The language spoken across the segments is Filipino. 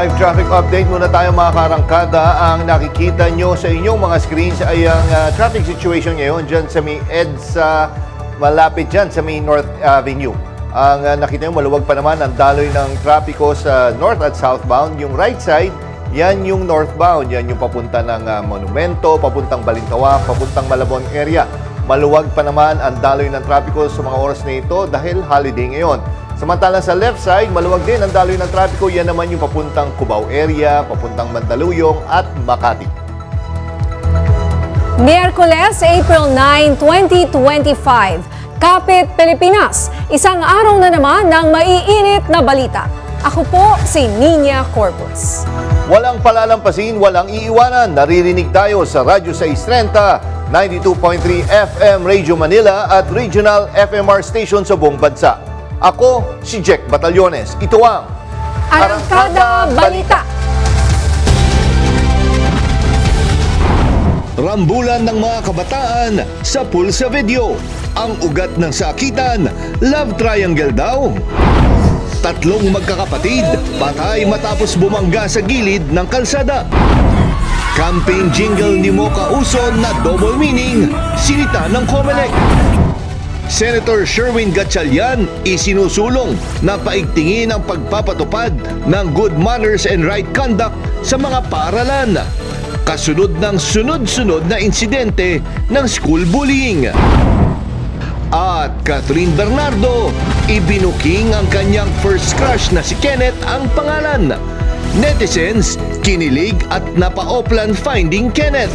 Live traffic update muna tayo mga karangkada. Ang nakikita nyo sa inyong mga screens ay ang traffic situation ngayon dyan sa may EDSA, malapit dyan sa may North Avenue. Ang nakita nyo, maluwag pa naman ang daloy ng trapiko sa north at southbound. Yung right side, yan yung northbound. Yan yung papunta ng Monumento, papuntang Balintawak, papuntang Malabon area. Maluwag pa naman ang daloy ng trapiko sa mga oras na ito dahil holiday ngayon. Samantalang sa left side, maluwag din ang daloy ng trapiko. Yan naman yung papuntang Cubao area, papuntang Mandaluyong at Makati. Miyerkules, April 9, 2025. Kapit Pilipinas, isang araw na naman ng maiinit na balita. Ako po si Nina Corpus. Walang palalampasin, walang iiwanan. Naririnig tayo sa Radyo 630, 92.3 FM Radio Manila at Regional FMR Station sa buong bansa. Ako si Jack Batallones. Ito ang Arangkada Balita. Rambulan ng mga kabataan sa pulsa video. Ang ugat ng sakitan, love triangle daw. Tatlong magkakapatid, patay matapos bumangga sa gilid ng kalsada. Campaign jingle ni Mocha Uson na double meaning, sinita ng Comelec. Senator Sherwin Gatchalian isinusulong na paigtingin ang pagpapatupad ng good manners and right conduct sa mga paaralan. Kasunod ng sunod-sunod na insidente ng school bullying. At Catherine Bernardo, ibinuking ang kanyang first crush na si Kenneth ang pangalan. Netizens, kinilig at napa-Oplan finding Kenneth.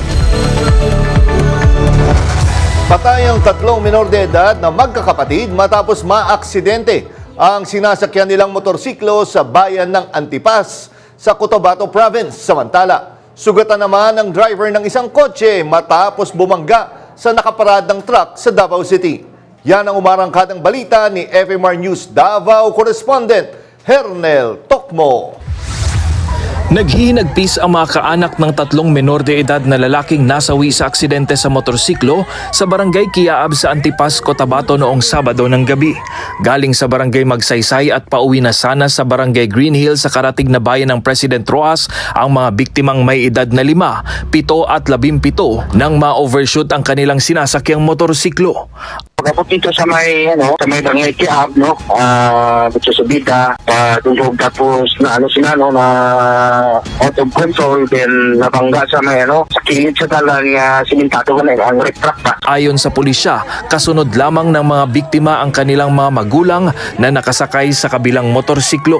Patay ang tatlong minor de edad na magkakapatid matapos maaksidente ang sinasakyan nilang motorsiklo sa bayan ng Antipas sa Cotabato Province. Samantala, sugatan naman ang driver ng isang kotse matapos bumangga sa nakaparadang truck sa Davao City. Yan ang umarangkadang balita ni FMR News Davao correspondent Hernel Tokmo. Naghihinagpis ang mga kaanak ng tatlong menor de edad na lalaking nasawi sa aksidente sa motorsiklo sa barangay Kiaab sa Antipas, Cotabato noong Sabado ng gabi. Galing sa barangay Magsaysay at pauwi na sana sa barangay Green Hill sa karatig na bayan ng President Roas ang mga biktimang may edad na 5, 7 at 17 nang ma-overshoot ang kanilang sinasakyang motorsiklo. Pagkapot dito sa may barangay Kiab, Butsusubita, tulog tapos na out of control, then nabangga sa may sa kilid sa talang simintado ang retract pa. Ayon sa pulisya, kasunod lamang ng mga biktima ang kanilang mga magulang na nakasakay sa kabilang motorsiklo.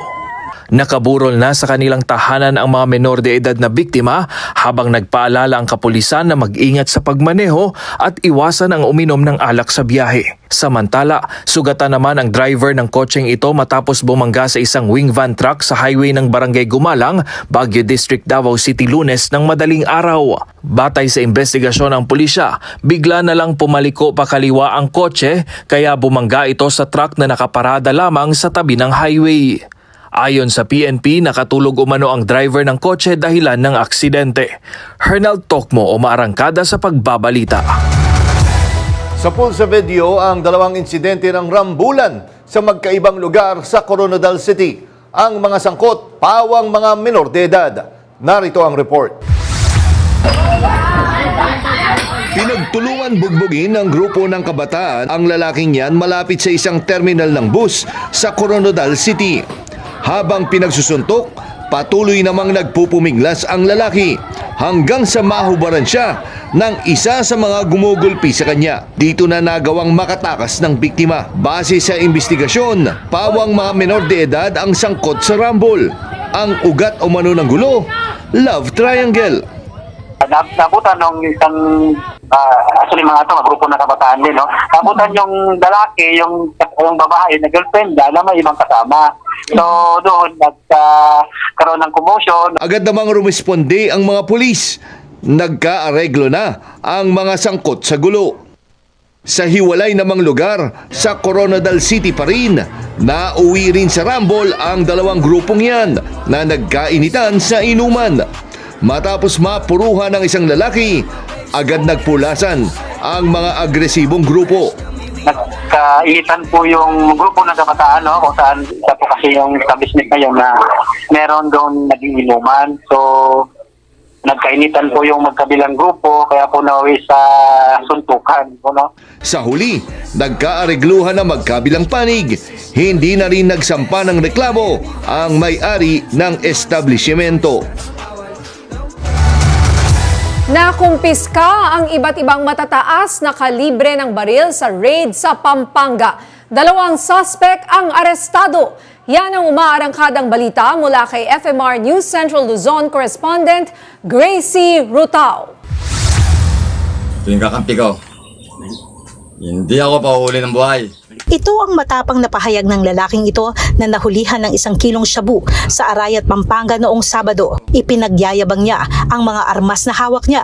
Nakaburol na sa kanilang tahanan ang mga menor de edad na biktima habang nagpaalala ang kapulisan na mag-ingat sa pagmaneho at iwasan ang uminom ng alak sa biyahe. Samantala, sugatan naman ang driver ng kotseng ito matapos bumangga sa isang wing van truck sa highway ng Barangay Gumalang, Baguio District, Davao City Lunes ng madaling araw. Batay sa investigasyon ng pulisya, bigla na lang pumaliko pakaliwa ang kotse kaya bumangga ito sa truck na nakaparada lamang sa tabi ng highway. Ayon sa PNP, nakatulog umano ang driver ng kotse dahilan ng aksidente. Hernal Tokmo, umaarangkada sa pagbabalita. Sa pulsa video, ang dalawang insidente ng rambulan sa magkaibang lugar sa Coronadal City. Ang mga sangkot, pawang mga menor de edad. Narito ang report. Pinagtulungan bugbugin ng grupo ng kabataan ang lalaking yan malapit sa isang terminal ng bus sa Coronadal City. Habang pinagsusuntok, patuloy namang nagpupuminglas ang lalaki hanggang sa mahubaran siya ng isa sa mga gumugulpi sa kanya. Dito na nagawang makatakas ng biktima. Base sa investigasyon, pawang mga menor de edad ang sangkot sa rumble. Ang ugat o mano ng gulo, love triangle. Nabutan ng isang actually mga grupo ng kabataan din, nabutan yung lalaki, yung babae na girlfriend, na may ibang kasama. So doon nagkaroon ng commotion. Agad namang rumisponde ang mga pulis. Nagkaareglo na ang mga sangkot sa gulo. Sa hiwalay namang lugar sa Coronadal City pa rin, nauwi rin sa rumble ang dalawang grupong yan na nagkainitan sa inuman. Matapos mapuruhan ng isang lalaki, agad nagpulasan ang mga agresibong grupo. nagkainitan po yung grupo ng kabataan, no? Kung saan isa po kasi yung establishment na yun na meron doon naging inuman. So, nagkainitan po yung magkabilang grupo, kaya po nawi sa suntukan po, no? Sa huli, nagkaaregluhan na magkabilang panig. Hindi na rin nagsampa ng reklamo ang may-ari ng establishmento. Nakumpiska ang iba't ibang matataas na kalibre ng baril sa raid sa Pampanga. 2 suspect ang arestado. Yan ang umaarangkadang balita mula kay FMR News Central Luzon correspondent Gracie Rutao. Tuwing kakampi ko, hindi ako pauuli ng buhay. Ito ang matapang na pahayag ng lalaking ito na nahulihan ng 1 kilong shabu sa Arayat, Pampanga noong Sabado. Ipinagyayabang niya ang mga armas na hawak niya.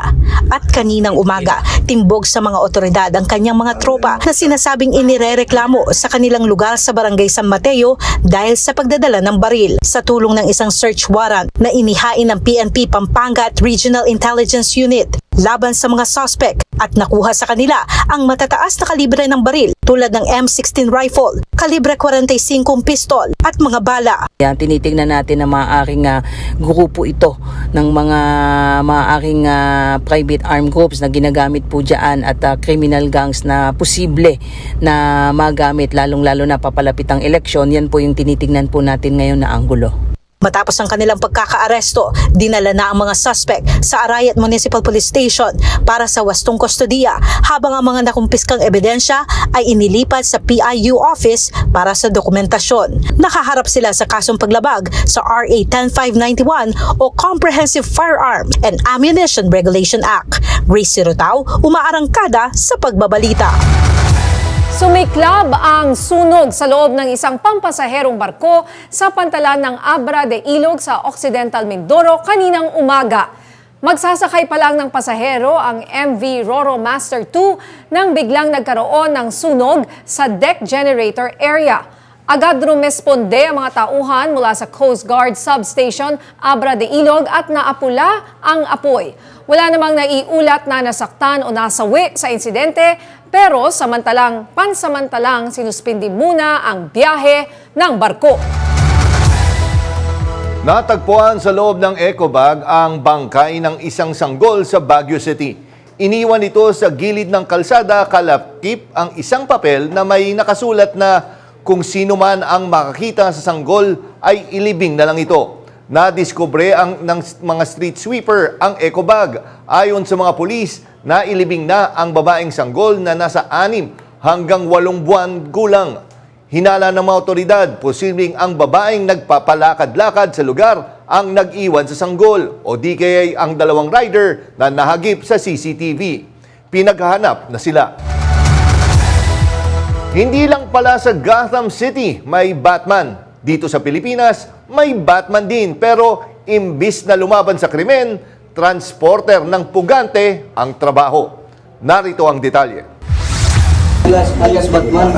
At kaninang umaga, timbog sa mga otoridad ang kanyang mga tropa na sinasabing inirereklamo sa kanilang lugar sa Barangay San Mateo dahil sa pagdadala ng baril. Sa tulong ng isang search warrant na inihain ng PNP Pampanga at Regional Intelligence Unit laban sa mga suspect at nakuha sa kanila ang matataas na kalibre ng baril tulad ng M16 rifle, kalibre 45 pistol at mga bala. Yan, tinitingnan natin na maaaring grupo ito ng mga maaaring private armed groups na ginagamit po dyan at criminal gangs na posible na magamit lalong-lalo na papalapit ang eleksyon. Yan po yung tinitingnan po natin ngayon na anggulo. Matapos ang kanilang pagkakaaresto, dinala na ang mga suspect sa Arayat Municipal Police Station para sa wastong kustodiya habang ang mga nakumpiskang ebidensya ay inilipat sa PIU office para sa dokumentasyon. Nakaharap sila sa kasong paglabag sa RA 10591 o Comprehensive Firearms and Ammunition Regulation Act. Gracie Rutao, umaarangkada sa pagbabalita. Sumiklab ang sunog sa loob ng isang pampasaherong barko sa pantalan ng Abra de Ilog sa Occidental Mindoro kaninang umaga. Magsasakay pa lang ng pasahero ang MV Roro Master 2 nang biglang nagkaroon ng sunog sa deck generator area. Agad rumesponde ang mga tauhan mula sa Coast Guard Substation Abra de Ilog at naapula ang apoy. Wala namang naiulat na nasaktan o nasawi sa insidente, pero pansamantalang sinuspindi muna ang biyahe ng barko. Natagpuan sa loob ng ecobag ang bangkay ng isang sanggol sa Baguio City. Iniwan ito sa gilid ng kalsada, kalapkip ang isang papel na may nakasulat na kung sino man ang makakita sa sanggol ay ilibing na lang ito. Nadiskubre ng mga street sweeper ang ecobag. Ayon sa mga pulis, nailibing na ang babaeng sanggol na nasa 6 hanggang 8 buwan gulang. Hinala ng mga otoridad, posibleng ang babaeng nagpapalakad-lakad sa lugar ang nag-iwan sa sanggol o di kaya ang 2 rider na nahagip sa CCTV. Pinaghahanap na sila. Hindi lang pala sa Gotham City may Batman. Dito sa Pilipinas, may Batman din pero imbis na lumaban sa krimen, transporter ng pugante ang trabaho. Narito ang detalye. Alias Batman.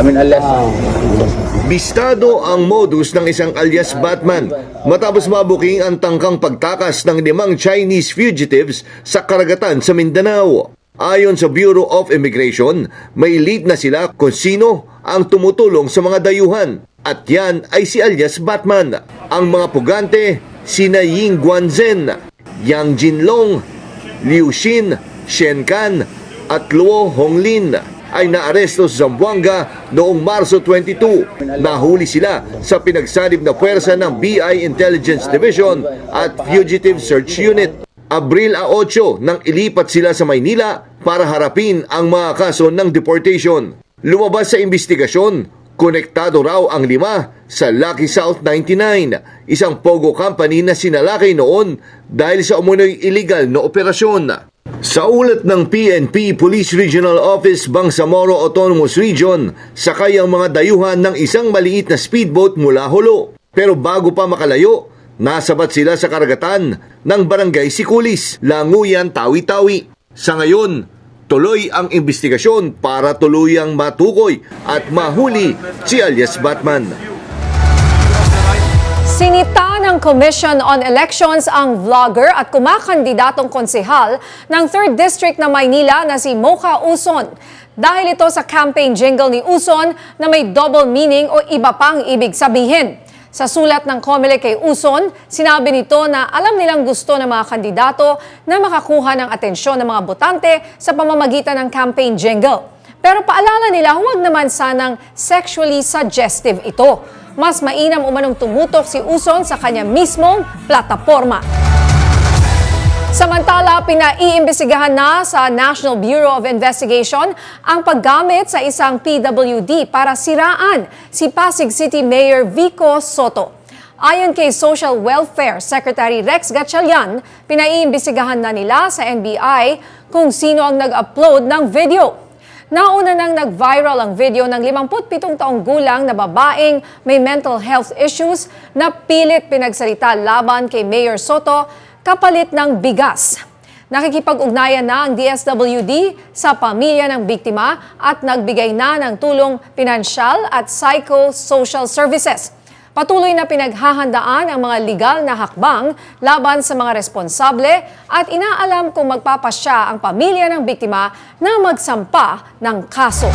Bistado ang modus ng isang alias Batman matapos mabuking ang tangkang pagtakas ng 5 Chinese fugitives sa karagatan sa Mindanao. Ayon sa Bureau of Immigration, may lead na sila kung sino ang tumutulong sa mga dayuhan. At yan ay si alias Batman. Ang mga pugante, sina Ying Guanzhen, Yang Jinlong, Liu Xin, Shen Kan at Luo Honglin ay naaresto sa Zamboanga noong Marso 22. Nahuli sila sa pinagsanib na puwersa ng BI Intelligence Division at Fugitive Search Unit. Abril 8 nang ilipat sila sa Maynila para harapin ang mga kaso ng deportation. Lumabas sa investigasyon, konektado raw ang 5 sa Lucky South 99, isang pogo company na sinalakay noon dahil sa umunoy illegal na operasyon. Sa ulat ng PNP Police Regional Office Bangsamoro Autonomous Region, sakay ang mga dayuhan ng isang maliit na speedboat mula Holo. Pero bago pa makalayo, nasabat sila sa karagatan ng Barangay Sikulis, Languyan, Tawi-Tawi. Sa ngayon, tuloy ang investigasyon para tuluyang matukoy at mahuli si alias Batman. Sinita ng Commission on Elections ang vlogger at kumakandidatong konsehal ng 3rd District na Maynila na si Mocha Uson. Dahil ito sa campaign jingle ni Uson na may double meaning o iba pang ibig sabihin. Sa sulat ng COMELEC kay Uson, sinabi nito na alam nilang gusto ng mga kandidato na makakuha ng atensyon ng mga botante sa pamamagitan ng campaign jingle. Pero paalala nila, huwag naman sanang sexually suggestive ito. Mas mainam umanong tumutok si Uson sa kanya mismong plataforma. Samantala, pinaiimbestigahan na sa National Bureau of Investigation ang paggamit sa isang PWD para siraan si Pasig City Mayor Vico Soto. Ayon kay Social Welfare Secretary Rex Gatchalian, pinaiimbestigahan na nila sa NBI kung sino ang nag-upload ng video. Nauna nang nag-viral ang video ng 57 taong gulang na babaeng may mental health issues na pilit pinagsalita laban kay Mayor Soto kapalit ng bigas. Nakikipag-ugnayan na ang DSWD sa pamilya ng biktima at nagbigay na ng tulong pinansyal at psychosocial services. Patuloy na pinaghahandaan ang mga legal na hakbang laban sa mga responsable at inaalam kung magpapasya ang pamilya ng biktima na magsampa ng kaso.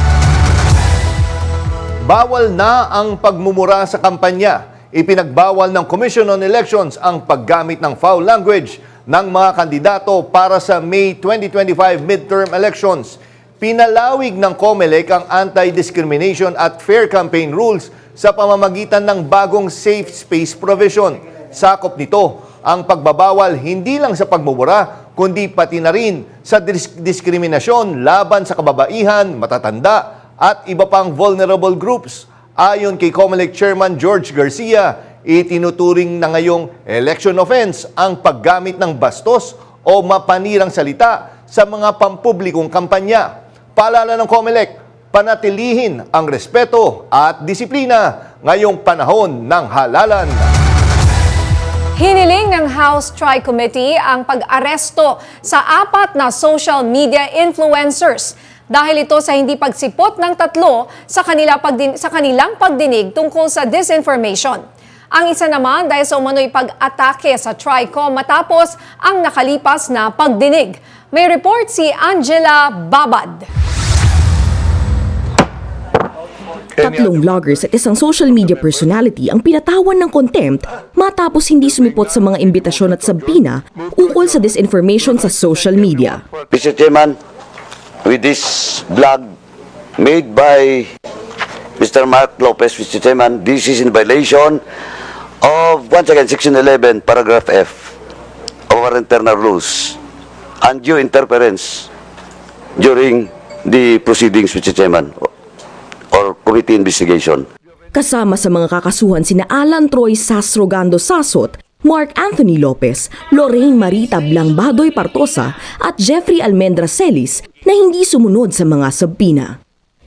Bawal na ang pagmumura sa kampanya. Ipinagbawal ng Commission on Elections ang paggamit ng foul language ng mga kandidato para sa May 2025 midterm elections. Pinalawig ng COMELEC ang anti-discrimination at fair campaign rules sa pamamagitan ng bagong safe space provision. Sakop nito ang pagbabawal hindi lang sa pagmumura, kundi pati na rin sa diskriminasyon laban sa kababaihan, matatanda at iba pang vulnerable groups. Ayon kay COMELEC Chairman George Garcia, itinuturing na ngayong election offense ang paggamit ng bastos o mapanirang salita sa mga pampublikong kampanya. Paalala ng COMELEC, panatilihin ang respeto at disiplina ngayong panahon ng halalan. Hiniling ng House Tri-Committee ang pag-aresto sa 4 na social media influencers dahil ito sa hindi pagsipot ng 3 sa kanilang pagdinig tungkol sa disinformation. Ang isa naman dahil sa umano'y pag-atake sa TRICOM matapos ang nakalipas na pagdinig. May report si Angela Babad. 3 vloggers at isang social media personality ang pinatawan ng contempt matapos hindi sumipot sa mga imbitasyon at sabina ukol sa disinformation sa social media. Mr. Chairman, with this vlog made by Mr. Mark Lopez, Mr. Chairman, this is in violation of, once again, Section 11, Paragraph F of our internal rules, undue interference during the proceedings, Mr. Chairman, or committee investigation. Kasama sa mga kakasuhan sina Alan Troy Sasrogando Sasot, Mark Anthony Lopez, Lorraine Marita Blangbadoy Partosa at Jeffrey Almendra Celis na hindi sumunod sa mga sabina.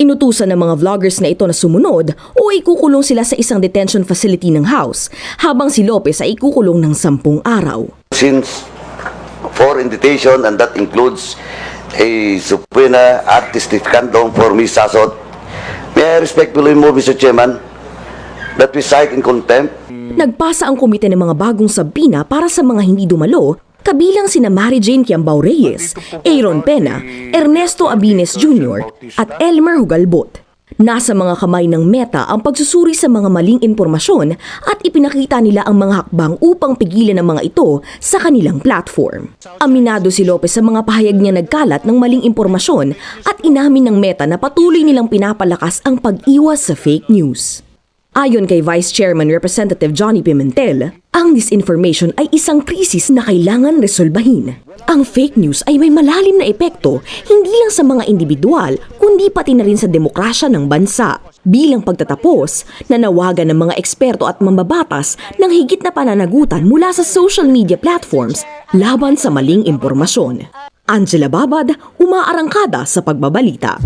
Inutusan ng mga vloggers na ito na sumunod o ikukulong sila sa isang detention facility ng House habang si Lopez ay ikukulong ng 10 araw. Since for invitation, and that includes a subpoena ad testificandum for Ms. Sasot, may I respectfully move, Mr. Chairman, that we cite in contempt. Nagpasa ang komite ng mga bagong sabina para sa mga hindi dumalo, kabilang sina Mary Jane Quiambao Reyes, Aaron Pena, Ernesto Abines Jr. at Elmer Hugalbot. Nasa mga kamay ng Meta ang pagsusuri sa mga maling impormasyon at ipinakita nila ang mga hakbang upang pigilan ang mga ito sa kanilang platform. Aminado si Lopez sa mga pahayag niya nagkalat ng maling impormasyon at inamin ng Meta na patuloy nilang pinapalakas ang pag-iwas sa fake news. Ayon kay Vice Chairman Representative Johnny Pimentel, ang disinformation ay isang krisis na kailangan resolbahin. Ang fake news ay may malalim na epekto hindi lang sa mga individual kundi pati na rin sa demokrasya ng bansa. Bilang pagtatapos, nanawagan ng mga eksperto at mambabatas ng higit na pananagutan mula sa social media platforms laban sa maling impormasyon. Angela Babad, umaarangkada sa pagbabalita.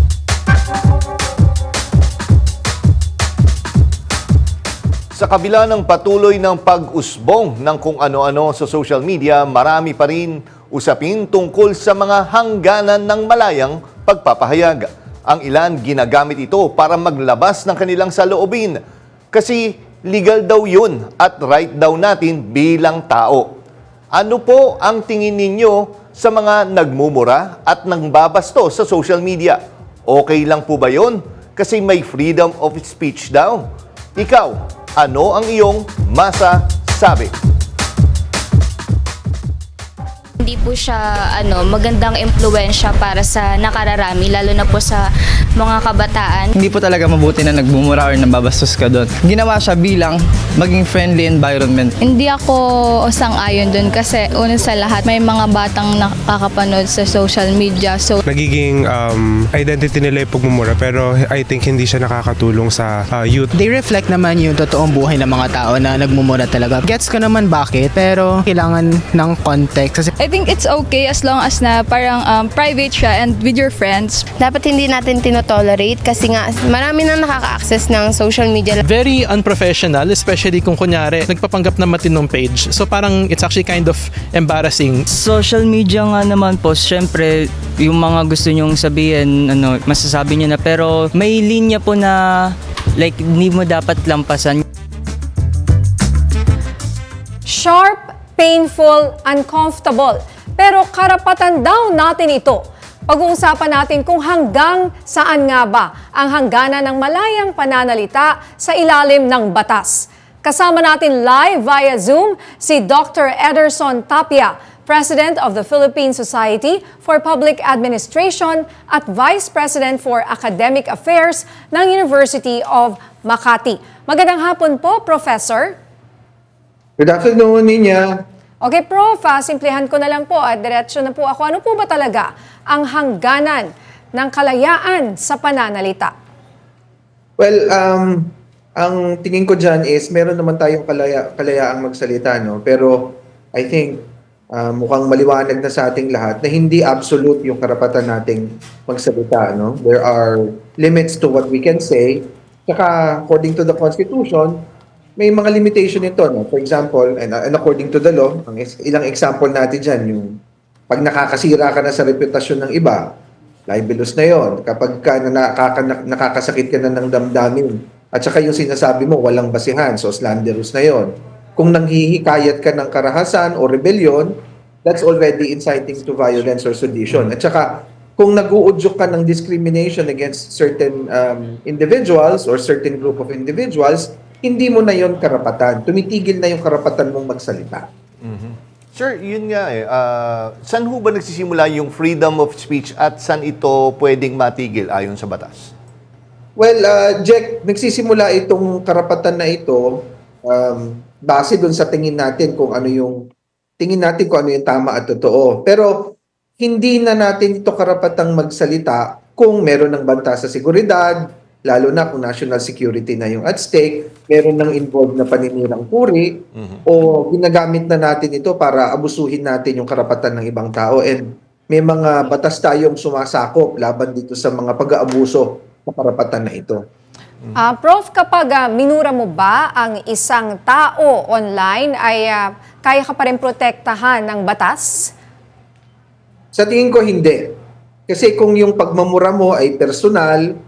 Sa kabila ng patuloy ng pag-usbong ng kung ano-ano sa social media, marami pa rin usapin tungkol sa mga hangganan ng malayang pagpapahayag. Ang ilan ginagamit ito para maglabas ng kanilang saloobin. Kasi legal daw yun at right daw natin bilang tao. Ano po ang tingin ninyo sa mga nagmumura at nangbabasto sa social media? Okay lang po ba yun? Kasi may freedom of speech daw. Ikaw, ano ang iyong masasabi? Hindi po siya magandang impluwensya para sa nakararami, lalo na po sa mga kabataan. Hindi po talaga mabuti na nagmumura or nambabastos ka doon. Ginawa siya bilang maging friendly environment. Hindi ako sang-ayon doon kasi una sa lahat may mga batang nakakapanood sa social media. So nagiging identity nila yung pagmumura, pero I think hindi siya nakakatulong sa youth. They reflect naman yung totoong buhay ng mga tao na nagmumura talaga. Gets ko naman bakit, pero kailangan ng context. Kasi I think it's okay as long as na parang private siya and with your friends. Dapat hindi natin tinotolerate kasi nga marami nang nakaka-access ng social media. Very unprofessional, especially kung kunyari nagpapanggap na matinong page. So parang it's actually kind of embarrassing. Social media nga naman po, syempre yung mga gusto nyong sabihin, masasabi nyo na, pero may linya po na like hindi mo dapat lampasan. Sharp, painful, uncomfortable. Pero karapatan daw natin ito. Pag-uusapan natin kung hanggang saan nga ba ang hangganan ng malayang pananalita sa ilalim ng batas. Kasama natin live via Zoom si Dr. Ederson Tapia, President of the Philippine Society for Public Administration at Vice President for Academic Affairs ng University of Makati. Magandang hapon po, Professor. Good afternoon, Ninya. Okay, Prof, simplihan ko na lang po at diretso na po ako. Ano po ba talaga ang hangganan ng kalayaan sa pananalita? Well, ang tingin ko dyan is meron naman tayong kalayaang magsalita, no? Pero I think mukhang maliwanag na sa ating lahat na hindi absolute yung karapatan nating magsalita, no? There are limits to what we can say. Saka according to the Constitution, may mga limitation ito, no? For example, and according to the law, ilang example natin dyan, yung pag nakakasira ka na sa reputasyon ng iba, libelous na yon. Kapag nakakasakit ka na ng damdamin, at saka yung sinasabi mo, walang basihan, so slanderous na yon. Kung nanghihikayat ka ng karahasan o rebellion, that's already inciting to violence or sedition. At saka, kung nag-uudyok ka ng discrimination against certain individuals or certain group of individuals, hindi mo na yon karapatan. Tumitigil na yung karapatan mong magsalita. Mm-hmm. Sir, yun nga saan ho ba nagsisimula yung freedom of speech at saan ito pwedeng matigil ayon sa batas? Well, Jack, nagsisimula itong karapatan na ito base dun sa tingin natin kung ano yung tama at totoo. Pero hindi na natin ito karapatang magsalita kung meron ng banta sa seguridad, lalo na kung national security na yung at stake, meron ng involved na paninirang puri, o ginagamit na natin ito para abusuhin natin yung karapatan ng ibang tao. And may mga batas tayong sumasakop laban dito sa mga pag-aabuso sa karapatan na ito. Prof, kapag minura mo ba ang isang tao online, ay kaya ka pa rin protektahan ng batas? Sa tingin ko, hindi. Kasi kung yung pagmamura mo ay personal,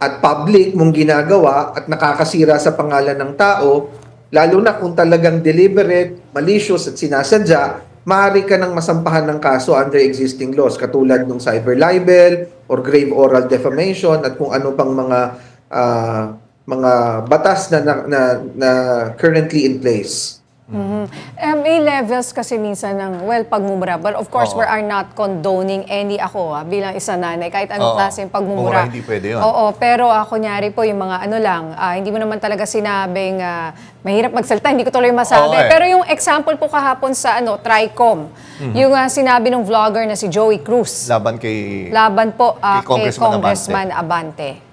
at public mong ginagawa at nakakasira sa pangalan ng tao, lalo na kung talagang deliberate, malicious at sinasadya, maaari ka nang masampahan ng kaso under existing laws katulad ng cyber libel or grave oral defamation at kung ano pang mga batas na currently in place. May levels kasi minsan ng, pagmumura. But of course, we are not condoning any bilang isa nanay, kahit anong klaseng pagmumura. Hindi pwede yun. Oo, pero kunyari po yung mga hindi mo naman talaga sinabing mahirap magsalita, hindi ko tuloy masabi. Pero yung example po kahapon sa TRICOM, yung sinabi ng vlogger na si Joey Cruz. Laban po kay Congressman Abante.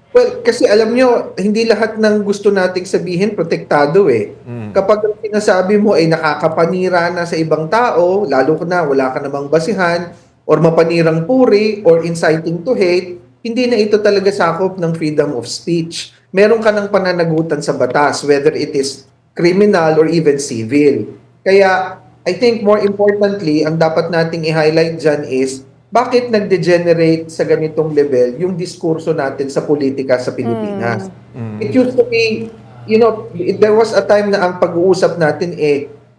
Well, kasi alam nyo, hindi lahat ng gusto nating sabihin protektado eh. Kapag ang sinasabi mo ay nakakapanira na sa ibang tao, lalo na wala ka namang basihan, or mapanirang puri, or inciting to hate, hindi na ito talaga sakop ng freedom of speech. Meron ka ng pananagutan sa batas, whether it is criminal or even civil. Kaya, I think more importantly, ang dapat nating i-highlight dyan is, bakit nag-degenerate sa ganitong level yung diskurso natin sa politika sa Pilipinas? It used to be there was a time na ang pag-uusap natin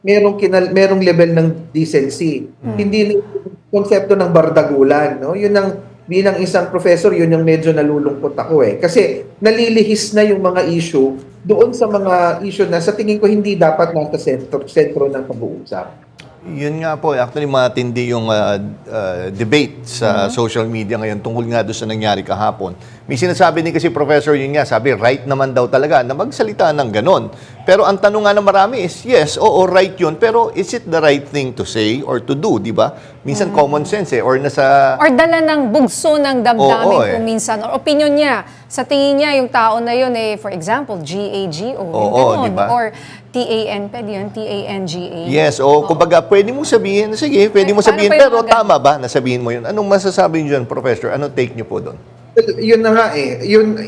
merong level ng decency. Hindi yung konsepto ng bardagulan, no? Yun ang bilang isang professor, yun yung medyo nalulungkot ako kasi nalilihis na yung mga issue doon sa mga issue na sa tingin ko hindi dapat nasa sentro ng pag-uusap. Yun nga po, actually matindi yung debate sa social media ngayon tungkol nga doon sa nangyari kahapon. May sinasabi din kasi professor, yun nga, sabi right naman daw talaga na magsalita ng ganon. Pero ang tanong nga ng marami is, yes, oo, right yun, pero is it the right thing to say or to do, di ba? Minsan common sense or nasa... Or dala ng bugso ng damdamin Oo, kung minsan, or opinion niya. Sa tingin niya, yung tao na yun for example, GAGO, Oo, di ba? or TAN, pwede yun, TANGA. Yes, kumbaga, pwede mo sabihin, sige, pwede mo sabihin, pero tama ba na sabihin mo yun? Anong masasabi niyo dyan, Professor? Anong take niyo po doon? Well, yun na nga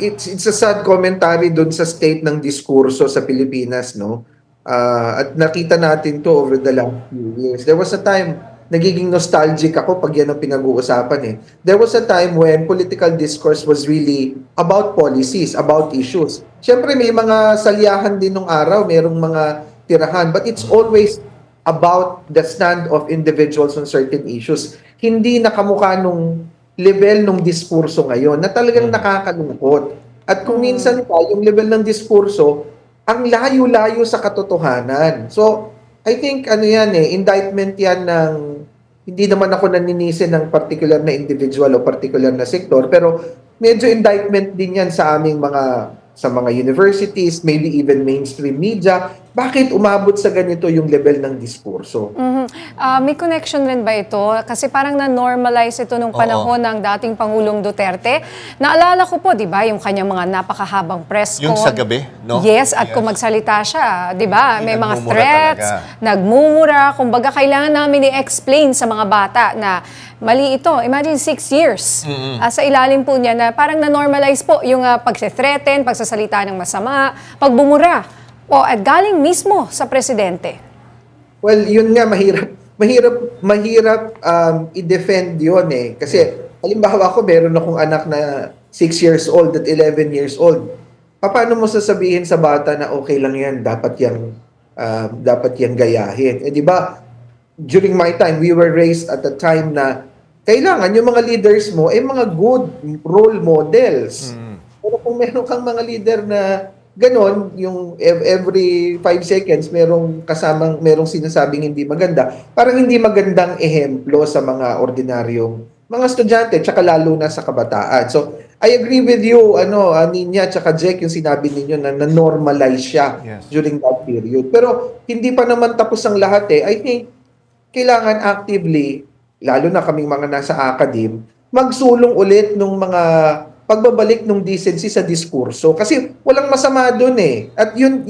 it's a sad commentary doon sa state ng diskurso sa Pilipinas, no? At nakita natin to over the last few years. There was a time, nagiging nostalgic ako pag yan ang pinag-uusapan There was a time when political discourse was really about policies, about issues. Siyempre may mga salyahan din nung araw, merong mga tirahan, but it's always about the stand of individuals on certain issues. Hindi nakamukha nung level ng diskurso ngayon na talagang nakakalungkot. At kung minsan pa, yung level ng diskurso, ang layo-layo sa katotohanan. So, I think indictment yan ng, hindi naman ako naninisi ng particular na individual o particular na sektor, pero medyo indictment din yan sa aming sa mga universities, maybe even mainstream media. Bakit umabot sa ganito yung level ng diskurso? May connection rin ba ito? Kasi parang na-normalize ito nung panahon ng dating Pangulong Duterte. Naalala ko po, di ba, yung kanyang mga napakahabang press con. Yung sa gabi, no? Yes, at kung magsalita siya, di ba, may mga Nagmumura threats, nagmumura. Kumbaga, kailangan namin i-explain sa mga bata na mali ito. Imagine 6 years. Sa ilalim po niya na parang na-normalize po yung pagse-threaten, pagsasalita ng masama, pagbumura. At galing mismo sa presidente. Well, yun nga, mahirap i-defend yun Kasi, halimbawa ko, meron akong anak na 6 years old at 11 years old. Paano mo sasabihin sa bata na okay lang yan, dapat yan gayahin? Di ba, during my time, we were raised at a time na kailangan yung mga leaders mo mga good role models. Pero kung meron kang mga leader na ganon, yung every 5 seconds merong sinasabing hindi maganda, parang hindi magandang ehemplo sa mga ordinaryong mga estudyante, tsaka lalo na sa kabataan. So, I agree with you, Ninya, tsaka Jack, yung sinabi ninyo na na-normalize siya during that period. Pero, hindi pa naman tapos ang lahat I think, kailangan actively, lalo na kaming mga nasa academe, magsulong ulit nung mga pagbabalik ng decency sa diskurso. Kasi walang masama doon At yun,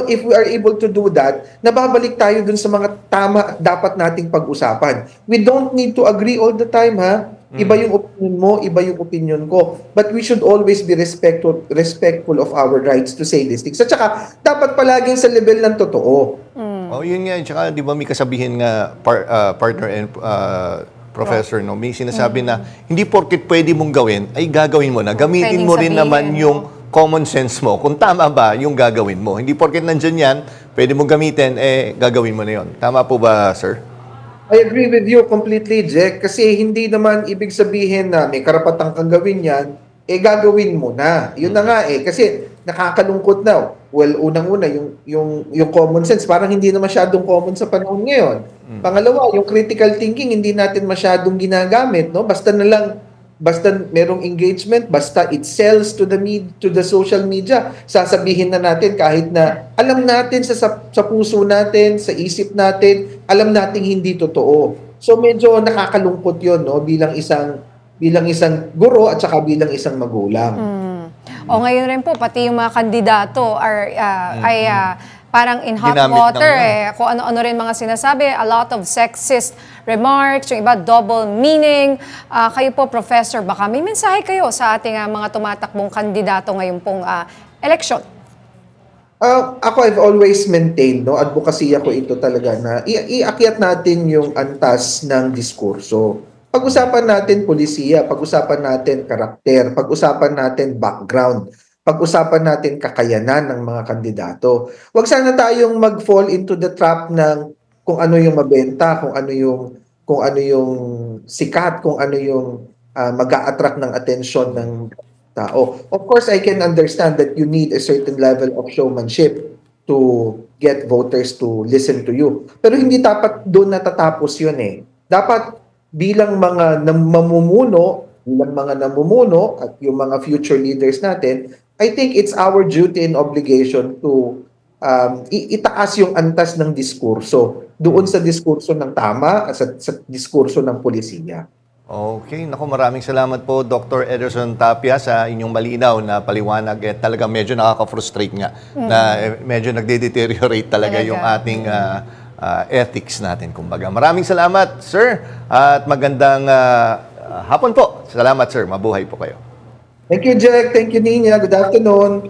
if we are able to do that, nababalik tayo doon sa mga tama dapat nating pag-usapan. We don't need to agree all the time, Iba yung opinion mo, iba yung opinion ko. But we should always be respectful of our rights to say these things. At saka, dapat palaging sa level ng totoo. Yun nga. Tsaka, di ba may kasabihin nga, partner and professor, no? May sinasabi na hindi porket pwede mong gawin, ay gagawin mo na. Gamitin mo rin naman yung common sense mo. Kung tama ba yung gagawin mo. Hindi porket nandyan yan, pwede mong gamitin, gagawin mo na yun. Tama po ba, sir? I agree with you completely, Jack. Kasi hindi naman ibig sabihin na may karapatang kang gawin yan, gagawin mo na. Yun na nga Kasi nakakalungkot na. Well, unang-una, yung common sense, parang hindi na masyadong common sa panahon ngayon. Pangalawa, yung critical thinking, hindi natin masyadong ginagamit, no? Basta merong engagement, basta it sells to the social media, sasabihin na natin kahit na alam natin sa puso natin, sa isip natin, alam nating hindi totoo. So medyo nakakalungkot 'yon, no? Bilang isang guro at saka bilang isang magulang. O ngayon rin po, pati yung mga kandidato ay parang in hot Ginamit water ng kung ano-ano rin mga sinasabi, a lot of sexist remarks, yung iba double meaning. Kayo po, Professor, baka may mensahe kayo sa ating mga tumatakbong kandidato ngayon pong election. Ako, I've always maintained, advocacy ako ito talaga na iakyat natin yung antas ng diskurso. Pag-usapan natin polisiya, pag-usapan natin karakter, pag-usapan natin background. pag-usapan natin kakayanan ng mga kandidato. Huwag sana tayong mag-fall into the trap ng kung ano yung mabenta, kung ano yung sikat, kung ano yung mag-a-attract ng attention ng tao. Of course, I can understand that you need a certain level of showmanship to get voters to listen to you. Pero hindi dapat doon natatapos yun eh. Dapat bilang mga namumuno at yung mga future leaders natin, I think it's our duty and obligation to itaas yung antas ng diskurso doon sa diskurso ng tama at sa diskurso ng polisiya. Okay, naku, maraming salamat po Dr. Ederson Tapia sa inyong malinaw na paliwanag. Talagang medyo nakaka-frustrate nga na medyo nagde-deteriorate talaga yung ating ethics natin, kumbaga. Maraming salamat, sir, at magandang hapon po. Salamat, sir. Mabuhay po kayo. Thank you, Jack. Thank you, Nina. Good afternoon.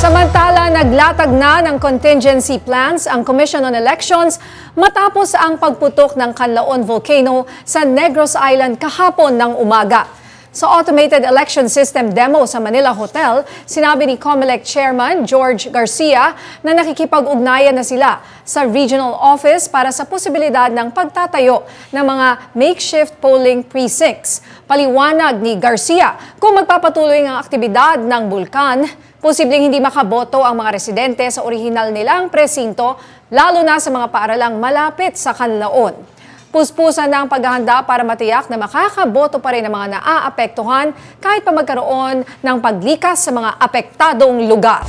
Samantala, naglatag na ng contingency plans ang Commission on Elections matapos ang pagputok ng Canlaon Volcano sa Negros Island kahapon ng umaga. Sa automated election system demo sa Manila Hotel, sinabi ni COMELEC Chairman George Garcia na nakikipag-ugnayan na sila sa regional office para sa posibilidad ng pagtatayo ng mga makeshift polling precincts. Paliwanag ni Garcia, kung magpapatuloy ang aktibidad ng bulkan, posibleng hindi makaboto ang mga residente sa orihinal nilang presinto, lalo na sa mga paaralang malapit sa Canlaon. Puspusan na ang paghahanda para matiyak na makakaboto pa rin ang mga naaapektuhan kahit pa magkaroon ng paglikas sa mga apektadong lugar.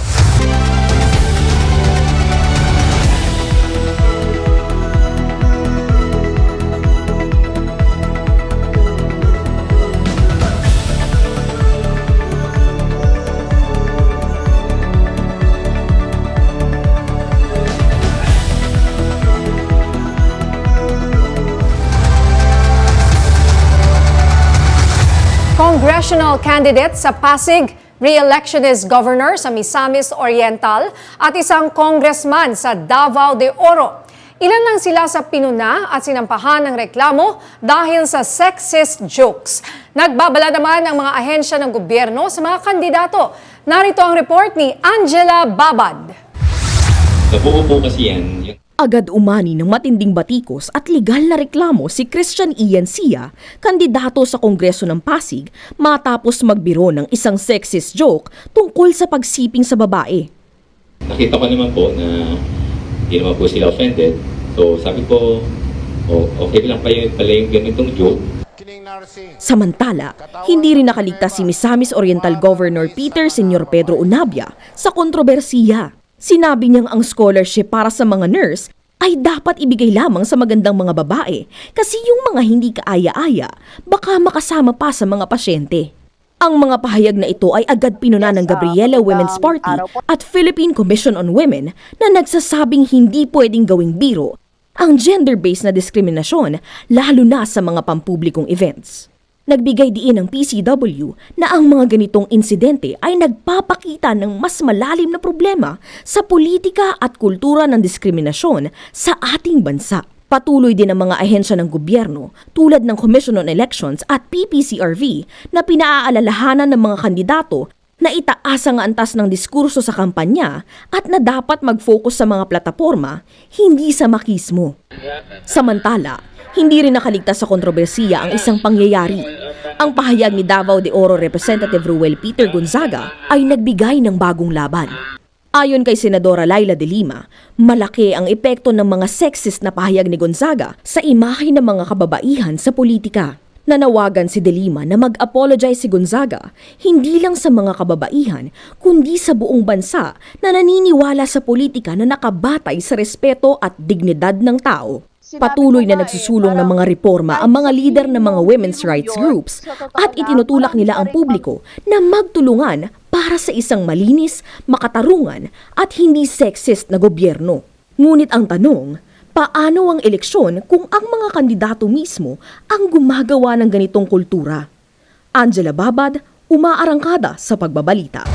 Congressional candidate sa Pasig, re-electionist governor sa Misamis Oriental at isang congressman sa Davao de Oro. Ilan lang sila sa pinuna at sinampahan ng reklamo dahil sa sexist jokes. Nagbabala naman ang mga ahensya ng gobyerno sa mga kandidato. Narito ang report ni Angela Babad. Nabuo po kasi yan. Agad umani ng matinding batikos at legal na reklamo si Christian Ian Sia, kandidato sa Kongreso ng Pasig, matapos magbiro ng isang sexist joke tungkol sa pagsiping sa babae. Nakita ko naman po na hindi naman po sila offended. So sabi ko, okay lang pala yung ganitong joke. Samantala, hindi rin nakaligtas si Misamis Oriental Governor Peter Sr. Pedro Unabia sa kontrobersiya. Sinabi niyang ang scholarship para sa mga nurse ay dapat ibigay lamang sa magandang mga babae kasi yung mga hindi kaaya-aya baka makasama pa sa mga pasyente. Ang mga pahayag na ito ay agad pinuna ng Gabriela Women's Party at Philippine Commission on Women na nagsasabing hindi pwedeng gawing biro ang gender-based na diskriminasyon lalo na sa mga pampublikong events. Nagbigay diin ng PCW na ang mga ganitong insidente ay nagpapakita ng mas malalim na problema sa politika at kultura ng diskriminasyon sa ating bansa. Patuloy din ang mga ahensya ng gobyerno tulad ng Commission on Elections at PPCRV na pinaaalalahanan ng mga kandidato na itaas ang antas ng diskurso sa kampanya at na dapat mag-focus sa mga plataporma, hindi sa makismo. Samantala, hindi rin nakaligtas sa kontrobersiya ang isang pangyayari. Ang pahayag ni Davao de Oro Representative Ruel Peter Gonzaga ay nagbigay ng bagong laban. Ayon kay Senadora Laila de Lima, malaki ang epekto ng mga sexist na pahayag ni Gonzaga sa imahe ng mga kababaihan sa politika. Nanawagan si de Lima na mag-apologize si Gonzaga hindi lang sa mga kababaihan kundi sa buong bansa na naniniwala sa politika na nakabatay sa respeto at dignidad ng tao. Patuloy na nagsusulong ng mga reforma ang mga lider ng mga women's rights groups at itinutulak nila ang publiko na magtulungan para sa isang malinis, makatarungan at hindi sexist na gobyerno. Ngunit ang tanong, paano ang eleksyon kung ang mga kandidato mismo ang gumagawa ng ganitong kultura? Angela Babad, umaarangkada sa pagbabalita.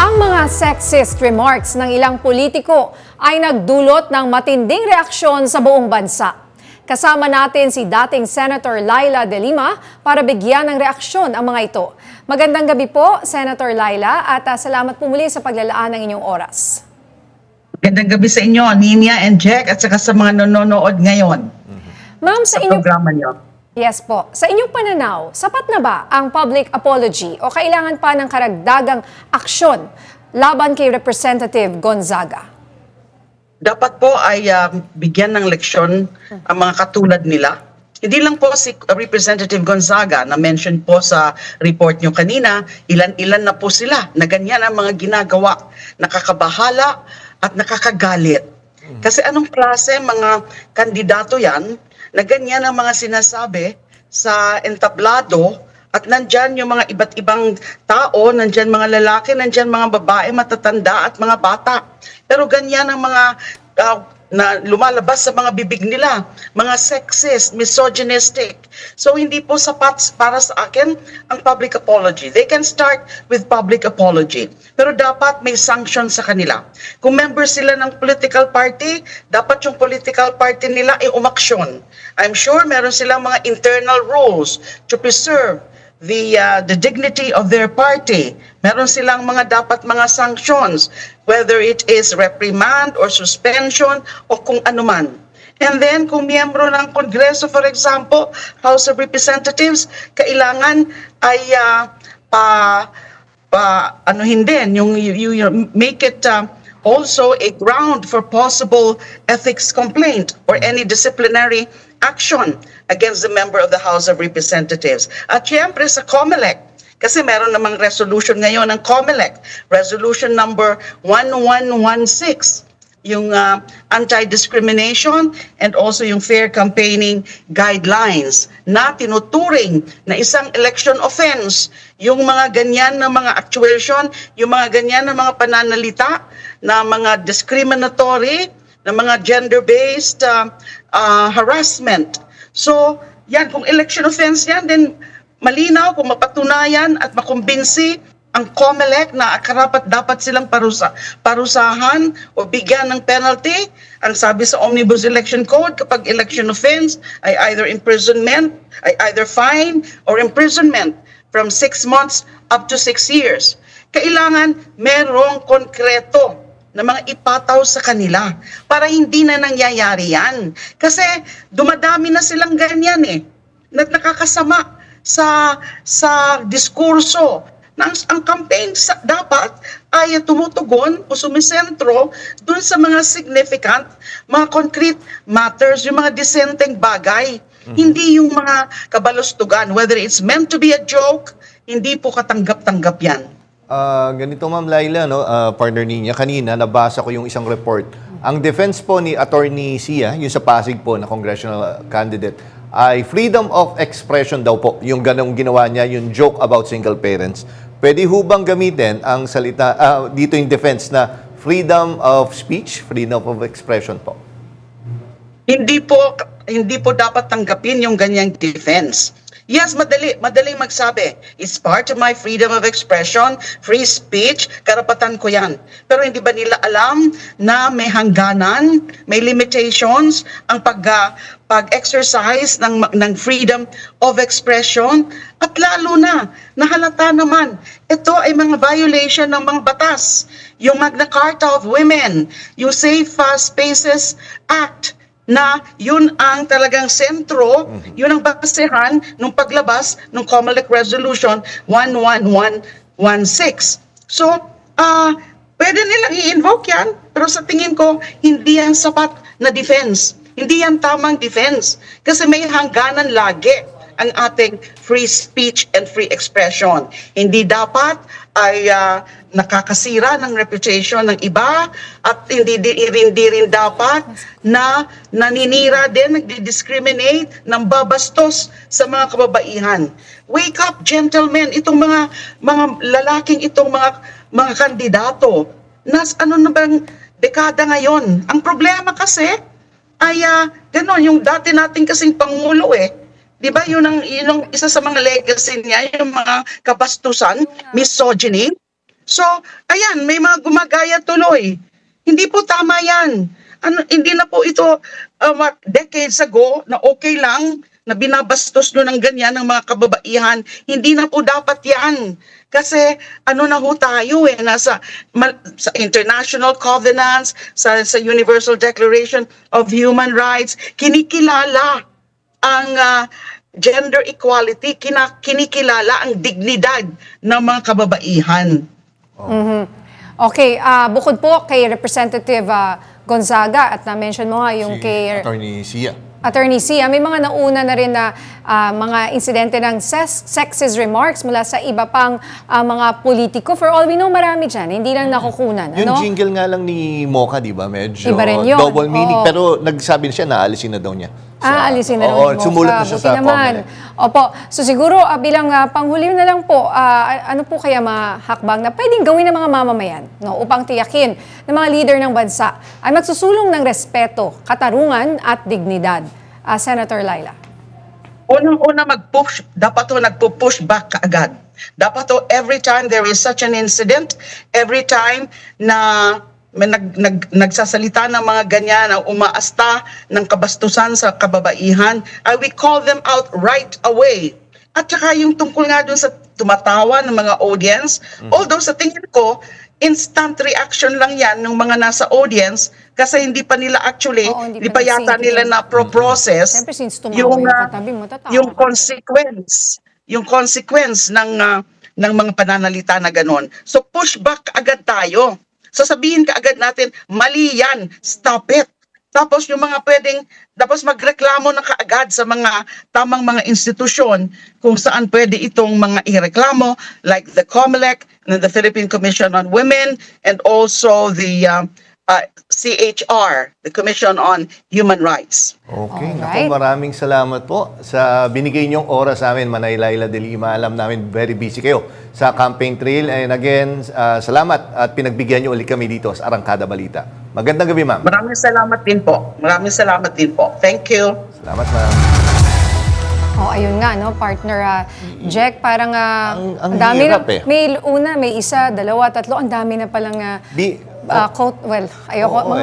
Ang mga sexist remarks ng ilang politiko ay nagdulot ng matinding reaksyon sa buong bansa. Kasama natin si dating Senator Laila de Lima para bigyan ng reaksyon ang mga ito. Magandang gabi po, Senator Laila, at salamat po muli sa paglalaan ng inyong oras. Magandang gabi sa inyo, Nina and Jack, at saka sa mga nanonood ngayon. Ma'am, sa inyong programa niyo. Yes po. Sa inyong pananaw, sapat na ba ang public apology o kailangan pa ng karagdagang aksyon laban kay Representative Gonzaga? Dapat po ay bigyan ng leksyon ang mga katulad nila. Hindi lang po si Representative Gonzaga na mention po sa report nyo kanina, ilan-ilan na po sila na ganyan ang mga ginagawa, nakakabahala at nakakagalit. Kasi anong klase mga kandidato yan na ganyan ang mga sinasabi sa entablado at nandyan yung mga iba't ibang tao, nandyan mga lalaki, nandyan mga babae, matatanda at mga bata. Pero ganyan ang mga na lumalabas sa mga bibig nila, mga sexist, misogynistic. So hindi po sapat para sa akin ang public apology. They can start with public apology. Pero dapat may sanction sa kanila. Kung member sila ng political party, dapat yung political party nila ay umaksyon. I'm sure meron silang mga internal rules to preserve the dignity of their party. Meron silang mga dapat mga sanctions, whether it is reprimand or suspension o kung anuman. And then kung miyembro ng Kongreso, for example, House of Representatives, kailangan ay you make it also a ground for possible ethics complaint or any disciplinary action against the member of the House of Representatives. At syempre sa COMELEC, kasi meron namang resolution ngayon ng COMELEC, resolution number 1116, yung anti-discrimination and also yung fair campaigning guidelines na tinuturing na isang election offense yung mga ganyan na mga actuation, yung mga ganyan na mga pananalita na mga discriminatory, na mga gender-based harassment. So, yan, kung election offense yan, then malinaw kung mapatunayan at makumbinsi ang COMELEC na karapat dapat silang parusahan o bigyan ng penalty. Ang sabi sa Omnibus Election Code, kapag election offense ay either imprisonment, ay either fine or imprisonment from 6 months up to 6 years. Kailangan merong konkreto na mga ipataw sa kanila para hindi na nangyayari yan. Kasi dumadami na silang ganyan nakakasama sa diskurso. Ang campaign dapat ay tumutugon o sumisentro dun sa mga significant, mga concrete matters, yung mga disenteng bagay. Hindi yung mga kabalustugan. Whether it's meant to be a joke, hindi po katanggap-tanggap yan. Ganito Ma'am Laila, partner niya, kanina nabasa ko yung isang report. Ang defense po ni Attorney Sia, yung sa Pasig po na congressional candidate, ay freedom of expression daw po. Yung ganong ginawa niya, yung joke about single parents. Pwede hubang gamitin ang salita, dito yung defense na freedom of speech, freedom of expression po? Hindi po dapat tanggapin yung ganyang defense. Yes, madaling magsabi. It's part of my freedom of expression, free speech, karapatan ko yan. Pero hindi ba nila alam na may hangganan, may limitations ang pag-exercise ng freedom of expression? At lalo na, nahalata naman, ito ay mga violation ng mga batas. Yung Magna Carta of Women, yung Safe Spaces Act, na yun ang talagang sentro, yun ang basehan ng paglabas ng COMELEC Resolution 11116. So, pwede nilang i-invoke yan, pero sa tingin ko, hindi yan sapat na defense. Hindi yan tamang defense. Kasi may hangganan lagi ang ating free speech and free expression. Hindi dapat ay nakakasira ng reputation ng iba at hindi rin dapat na naninira din, nagdi-discriminate, ng babastos sa mga kababaihan. Wake up, gentlemen, itong mga lalaking itong mga kandidato. Ano na bang dekada ngayon? Ang problema kasi ay gano'n, yung dati nating kasing pangulo di ba yun ang isa sa mga legacy niya, yung mga kabastusan, misogyny. So, ayan, may mga gumagaya tuloy. Hindi po tama yan. Hindi na po ito decades ago na okay lang na binabastos nyo ng ganyan ng mga kababaihan. Hindi na po dapat yan. Kasi ano na ho tayo sa international covenants, sa Universal Declaration of Human Rights, kinikilala ang gender equality, kinikilala ang dignidad ng mga kababaihan. Okay, bukod po kay Representative Gonzaga at na-mention mo nga yung kay Attorney Sia, may mga nauna na rin na mga insidente ng sexist remarks mula sa iba pang mga politiko. For all we know, marami dyan. Hindi lang nakukunan. Yung jingle nga lang ni Mocha, di ba? Medyo iba rin yun. Double meaning. Oo. Pero nagsabi na siya na alisin na daw niya. Alisin na Oo, rin mo. sumulat na siya sa comment. Opo. So siguro bilang panghuli na lang po, ano po kaya mahakbang na pwedeng gawin ng mga mamamayan upang tiyakin ng mga leader ng bansa ay magsusulong ng respeto, katarungan at dignidad. Senator Laila. Unang-una mag-push, dapat to nagpo-push back kaagad. Dapat to every time there is such an incident, every time na nagsasalita ng mga ganyan na umaasta ng kabastusan sa kababaihan, we call them out right away. At saka yung tungkol nga dun sa tumatawa ng mga audience, although sa tingin ko, instant reaction lang yan ng mga nasa audience kasi hindi pa nila actually, hindi pa yata nila na pro-process yung consequence ng mga pananalita na ganon. So push back agad tayo. Sasabihin ka agad natin, mali yan, stop it. Tapos yung mga tapos magreklamo na kaagad sa mga tamang mga institusyon kung saan pwede itong mga ireklamo like the COMELEC and the Philippine Commission on Women and also the CHR, the Commission on Human Rights. Okay, naku, maraming salamat po sa binigay niyong oras sa amin, Manay Laila de Lima. Alam namin, very busy kayo sa campaign trail. And again, salamat at pinagbigyan niyo ulit kami dito sa Arangkada Balita. Magandang gabi, ma'am. Maraming salamat din po. Maraming salamat din po. Thank you. Salamat, ma'am. Ayun nga, partner Jack, parang ang dami hirap na, may isa, dalawa, tatlo, ang dami na palang mga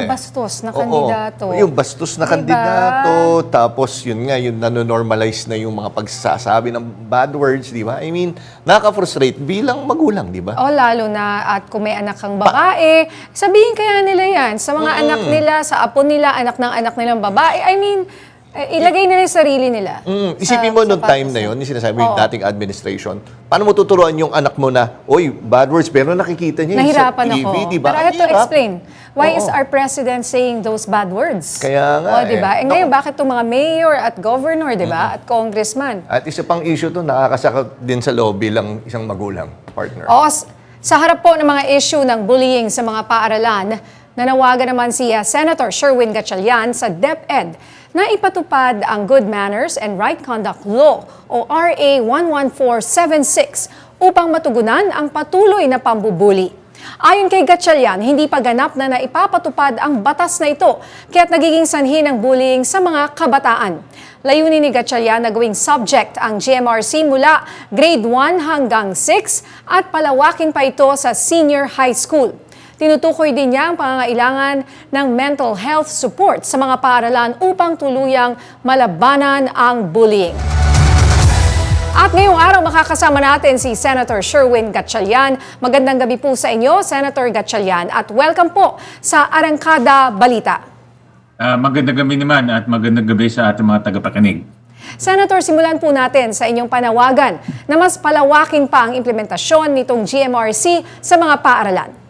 bastos na kandidato. Yung bastos na kandidato, tapos yun nga, yung nanonormalize na yung mga pagsasabi ng bad words, di ba? I mean, nakaka-frustrate bilang magulang, di ba? Lalo na at kung may anak kang babae, sabihin kaya nila yan sa mga anak nila, sa apo nila, anak ng anak nilang babae. I mean, ilagay nila yung sarili nila. Isipin mo noong time na yun, yung sinasabi yung dating administration, paano mo tuturuan yung anak mo na, oy, bad words, pero nakikita niya sa TV, ako. diba? Pero I have to explain, why is our president saying those bad words? Kaya nga diba? Ngayon, bakit itong mga mayor at governor, diba? At congressman? At isa pang issue to, nakakasakit din sa loob bilang isang magulang, partner. Sa harap po ng mga issue ng bullying sa mga paaralan, nanawagan naman si Senator Sherwin Gatchalian sa DepEd na ipatupad ang Good Manners and Right Conduct Law o RA 11476 upang matugunan ang patuloy na pambubuli. Ayon kay Gatchalian, hindi pa ganap na naipapatupad ang batas na ito kaya't nagiging sanhi ng bullying sa mga kabataan. Layunin ni Gatchalian na gawing subject ang GMRC mula grade 1 hanggang 6 at palawakin pa ito sa senior high school. Tinutukoy din niya ang pangangailangan ng mental health support sa mga paaralan upang tuluyang malabanan ang bullying. At ngayong araw makakasama natin si Senator Sherwin Gatchalian. Magandang gabi po sa inyo, Senator Gatchalian, at welcome po sa Arangkada Balita. Magandang gabi naman at magandang gabi sa ating mga tagapakinig. Senator, simulan po natin sa inyong panawagan na mas palawakin pa ang implementasyon nitong GMRC sa mga paaralan.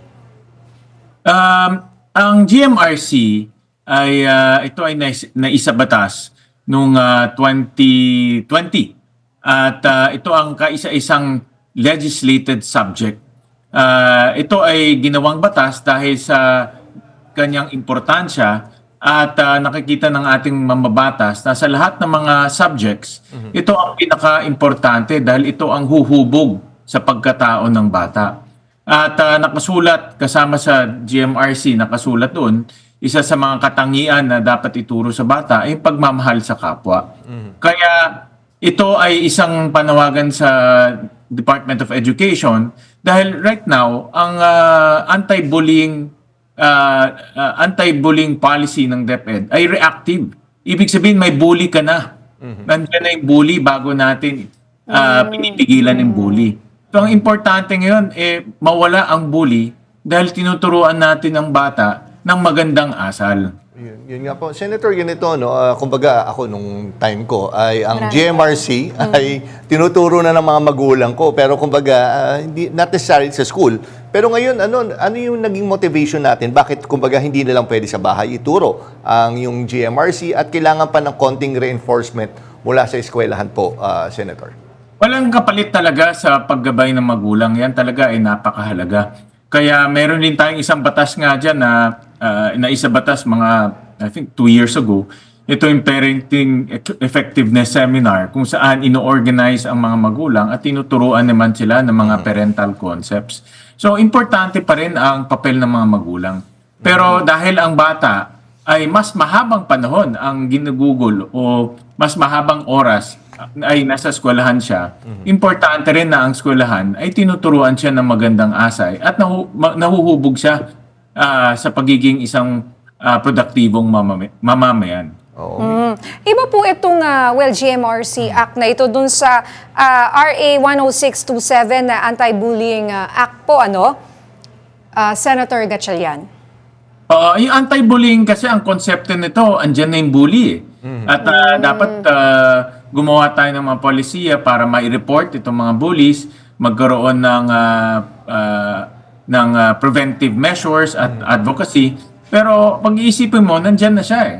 Ang GMRC ay ito ay naisabatas noong 2020 at ito ang kaisa-isang legislated subject. Ito ay ginawang batas dahil sa kanyang importansya at nakikita ng ating mambabatas na sa lahat ng mga subjects, ito ang pinaka-importante dahil ito ang huhubog sa pagkatao ng bata. At nakasulat kasama sa GMRC, nakasulat doon, isa sa mga katangian na dapat ituro sa bata ay pagmamahal sa kapwa. Kaya ito ay isang panawagan sa Department of Education dahil right now, ang anti-bullying policy ng DepEd ay reactive. Ibig sabihin may bully ka na. Nandiyan na yung bully bago natin pinipigilan yung bully. So ang importante ngayon, mawala ang bully dahil tinuturuan natin ang bata ng magandang asal. Yun nga po. Senator, ganito, no? Kumbaga, ako nung time ko, ay ang GMRC ay tinuturo na ng mga magulang ko. Pero kumbaga, hindi, not necessarily sa school. Pero ngayon, ano yung naging motivation natin? Bakit, kumbaga, hindi na lang pwede sa bahay ituro ang yung GMRC at kailangan pa ng konting reinforcement mula sa eskwelahan po, Senator? Walang kapalit talaga sa paggabay ng magulang. Yan talaga ay napakahalaga. Kaya meron din tayong isang batas nga dyan na naisabatas mga, I think, 2 years ago. Ito yung Parenting Effectiveness Seminar kung saan ino-organize ang mga magulang at tinuturuan naman sila ng mga parental concepts. So, importante pa rin ang papel ng mga magulang. Pero dahil ang bata ay mas mahabang panahon ang ginugugol o mas mahabang oras ay nasa eskwelahan siya, importante rin na ang eskwelahan ay tinuturuan siya ng magandang asay at nahuhubog siya sa pagiging isang produktibong mamamayan. Iba po itong GMRC Act na ito dun sa RA 10627 na Anti-Bullying Act po, Senator Gatchalian. Yung anti-bullying kasi ang konsepto nito, andyan na yung bully. At dapat gumawa tayo ng mga polisiya para ma-report itong mga bullies, magkaroon ng preventive measures at advocacy. Pero pag-iisipin mo, nandyan na siya eh.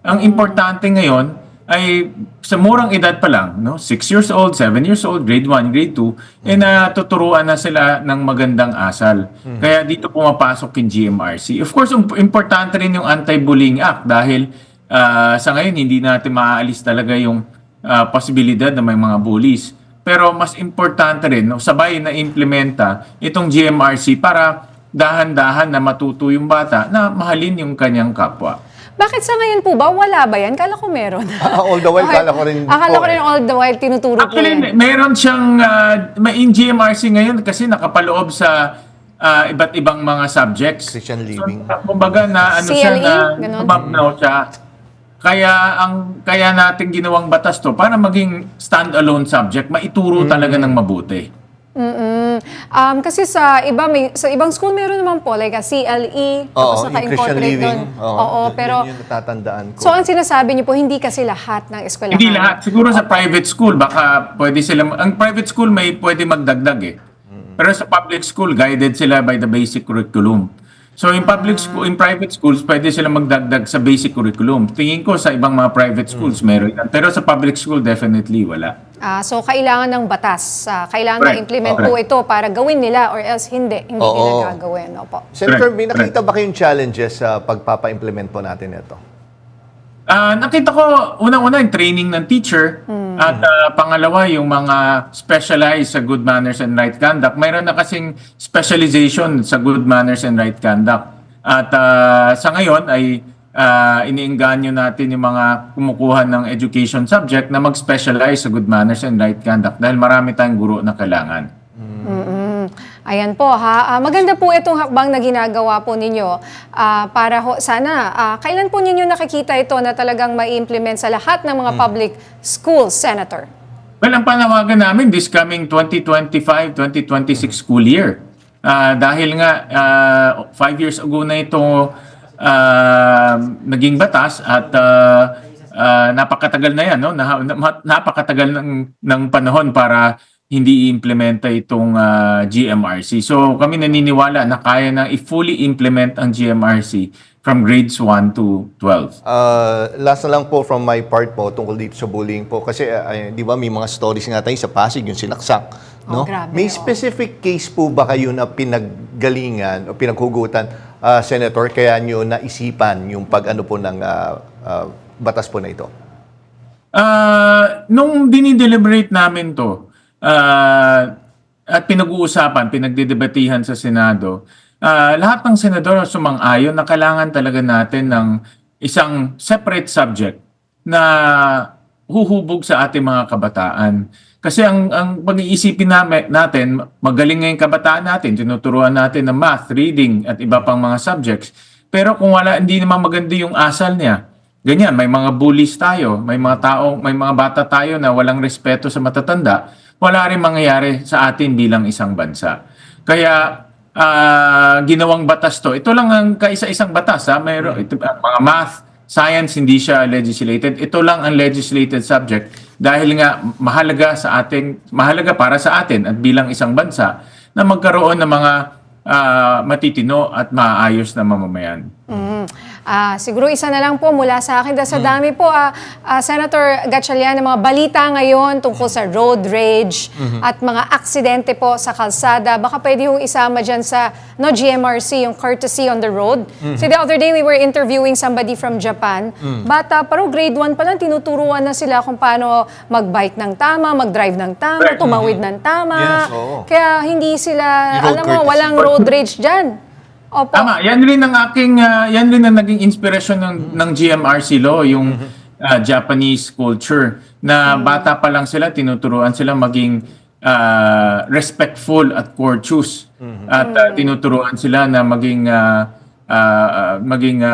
Ang importante ngayon ay sa murang edad pa lang, 6 years old, 7 years old, grade 1, grade 2, natuturuan na sila ng magandang asal. Kaya dito pumapasok yung GMRC. Of course, importante rin yung Anti-Bullying Act dahil sa ngayon hindi natin maaalis talaga yung posibilidad na may mga bullies. Pero mas importante rin, sabay na implementa itong GMRC para dahan-dahan na matuto yung bata na mahalin yung kanyang kapwa. Bakit sa ngayon po ba? Wala ba yan? Kala ko meron. All the while, kala ko rin. Akala ko rin all the while tinuturo po yan. Meron siyang, may GMRC ngayon kasi nakapaloob sa iba't ibang mga subjects. Christian living. So, kumbaga na siya na mabnaw siya. Kaya natin ginawang batas to para maging stand-alone subject, maituro talaga ng mabuti. Kasi sa ibang school meron naman po like a CLE tapos naka-incorporate doon. Pero yun natatandaan ko. So ang sinasabi niyo po hindi kasi lahat ng eskwelahan. Hindi lahat. Siguro sa private school baka pwede sila ang private school may pwede magdagdag eh. Pero sa public school guided sila by the basic curriculum. So in public school, in private schools, pwede sila magdagdag sa basic curriculum. Tingin ko sa ibang mga private schools meron yan. Pero sa public school definitely wala. So kailangan ng batas. Kailangan na-implement po ito para gawin nila or else hindi nila gagawin. Opo. Senator, may nakita ba kayong challenges sa pagpapa-implement po natin ito? Nakita ko unang-una yung training ng teacher at pangalawa yung mga specialized sa good manners and right conduct. Mayroon na kasing specialization sa good manners and right conduct. At sa ngayon ay iniengganyo natin yung mga kumukuha ng education subject na mag-specialize sa good manners and right conduct dahil marami tayong guro na kailangan. Ayan po maganda po itong hakbang na ginagawa po ninyo para sana kailan po ninyo nakikita ito na talagang mai-implement sa lahat ng mga public schools, Senator? Well, ang panawagan namin this coming 2025-2026 school year. Dahil nga 5 years ago na ito naging batas at napakatagal na yan, napakatagal ng panahon para hindi i-implementa itong GMRC. So kami naniniwala na kaya na i-fully implement ang GMRC from grades 1 to 12. Last na lang po from my part po tungkol dito sa bullying po. Kasi di ba may mga stories nga tayo sa Pasig, yung sinaksak. No? May specific case po ba kayo na pinaggalingan o pinaghugutan, Senator, kaya nyo naisipan yung pag-ano po ng batas po na ito? Nung dinideliberate namin to, at pinag-uusapan, pinagdidebatihan sa Senado, lahat ng senador sumang-ayon na kailangan talaga natin ng isang separate subject na huhubog sa ating mga kabataan. Kasi ang pag-iisipin natin, magaling ngayong kabataan natin, tinuturuan natin ng math, reading at iba pang mga subjects. Pero kung hindi naman maganda yung asal niya, ganyan, may mga bullies tayo, may mga bata tayo na walang respeto sa matatanda, wala rin mangyayari sa atin bilang isang bansa. Kaya ginawang batas to. Ito lang ang kaisa-isang batas. Mga math, science, hindi siya legislated. Ito lang ang legislated subject dahil nga mahalaga para sa atin at bilang isang bansa na magkaroon ng mga matitino at maayos na mamamayan. Siguro isa na lang po mula sa akin. Dahil sa dami po, Senator Gatchalian, mga balita ngayon tungkol sa road rage at mga aksidente po sa kalsada. Baka pwede yung isama dyan sa GMRC, yung courtesy on the road. So the other day, we were interviewing somebody from Japan. Bata, pero grade 1 pa lang, tinuturuan na sila kung paano mag-bike ng tama, mag-drive ng tama, tumawid ng tama. Kaya hindi sila, walang road rage dyan. Opo. Tama, yan rin ang naging inspirasyon ng GMRC law, yung Japanese culture na bata pa lang sila, tinuturuan sila maging respectful at courteous at tinuturuan sila na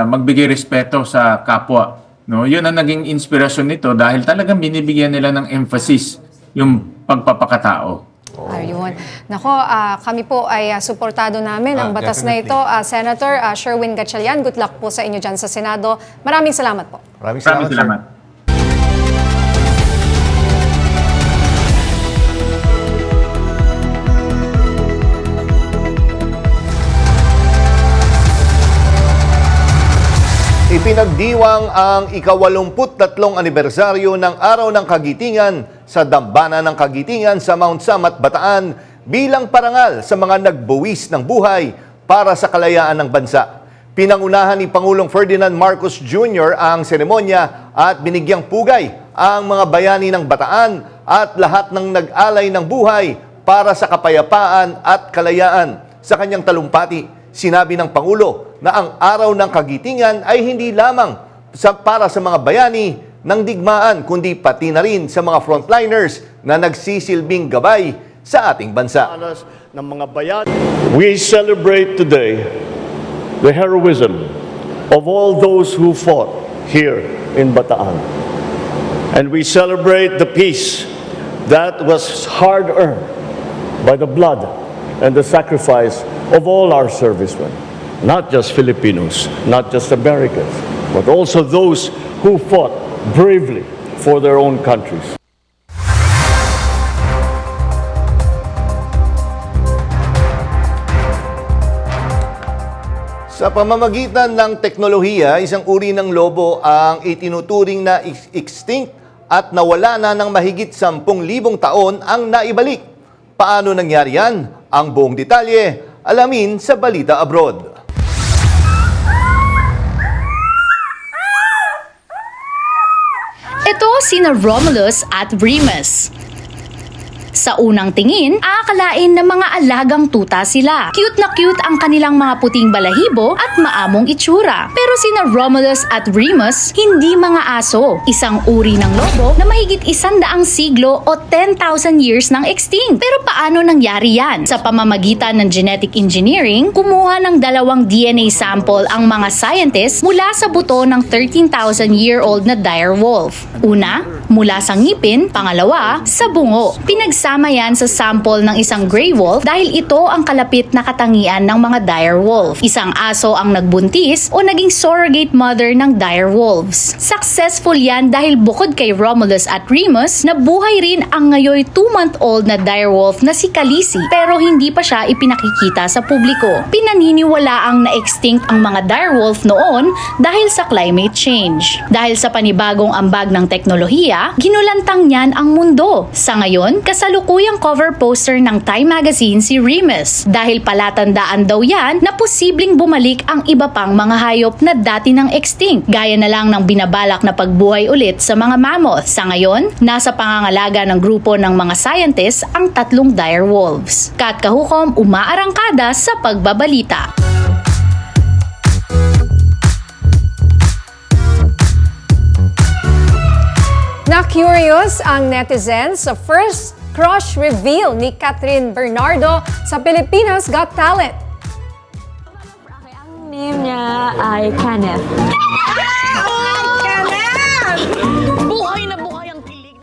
magbigay respeto sa kapwa. No, yun ang naging inspirasyon nito dahil talagang binibigyan nila ng emphasis yung pagpapakatao. Ayun. Nako, kami po ay suportado namin ang batas na ito. Senator Sherwin Gatchalian, good luck po sa inyo dyan sa Senado. Maraming salamat po. Maraming salamat. Ipinagdiwang ang ika-83 anibersaryo ng Araw ng Kagitingan sa Dambana ng Kagitingan sa Mount Samat, Bataan bilang parangal sa mga nagbuwis ng buhay para sa kalayaan ng bansa. Pinangunahan ni Pangulong Ferdinand Marcos Jr. ang seremonya at binigyang pugay ang mga bayani ng Bataan at lahat ng nag-alay ng buhay para sa kapayapaan at kalayaan. Sa kanyang talumpati, sinabi ng Pangulo na ang Araw ng Kagitingan ay hindi lamang para sa mga bayani ng digmaan, kundi pati na rin sa mga frontliners na nagsisilbing gabay sa ating bansa. Ng mga bayan. We celebrate today the heroism of all those who fought here in Bataan. And we celebrate the peace that was hard-earned by the blood and the sacrifice of all our servicemen. Not just Filipinos, not just Americans, but also those who fought bravely for their own countries. Sa pamamagitan ng teknolohiya, isang uri ng lobo ang itinuturing na extinct at nawala na ng mahigit 10,000 taon ang naibalik. Paano nangyari yan? Ang buong detalye, alamin sa Balita Abroad. Ito sina Romulus at Remus. Sa unang tingin, aakalain na mga alagang tuta sila. Cute na cute ang kanilang mga puting balahibo at maamong itsura. Pero sina Romulus at Remus, hindi mga aso. Isang uri ng lobo na mahigit 100 siglo o 10,000 years nang extinct. Pero paano nangyari yan? Sa pamamagitan ng genetic engineering, kumuha ng 2 DNA sample ang mga scientists mula sa buto ng 13,000-year-old na direwolf. Una, mula sa ngipin, pangalawa, sa bungo. Pinagsama yan sa sample ng isang gray wolf dahil ito ang kalapit na katangian ng mga dire wolf. Isang aso ang nagbuntis o naging surrogate mother ng dire wolves. Successful yan dahil bukod kay Romulus at Remus, nabuhay rin ang ngayon 2-month-old na dire wolf na si Khaleesi pero hindi pa siya ipinakikita sa publiko. Pinaniniwalaang na-extinct ang mga dire wolf noon dahil sa climate change. Dahil sa panibagong ambag ng teknolohiya, ginulantang niyan ang mundo. Sa ngayon, kasalukuyang cover poster ng Time Magazine si Remus dahil palatandaan daw yan na posibleng bumalik ang iba pang mga hayop na dati nang extinct, gaya na lang ng binabalak na pagbuhay ulit sa mga mammoth. Sa ngayon, nasa pangangalaga ng grupo ng mga scientists ang 3 dire wolves. Kat Kahukom, umaarangkada sa pagbabalita. Na-curious ang netizens sa first crush reveal ni Catherine Bernardo sa Pilipinas Got Talent. Name niya ay Kenneth. Buhay na buhay ang kilig.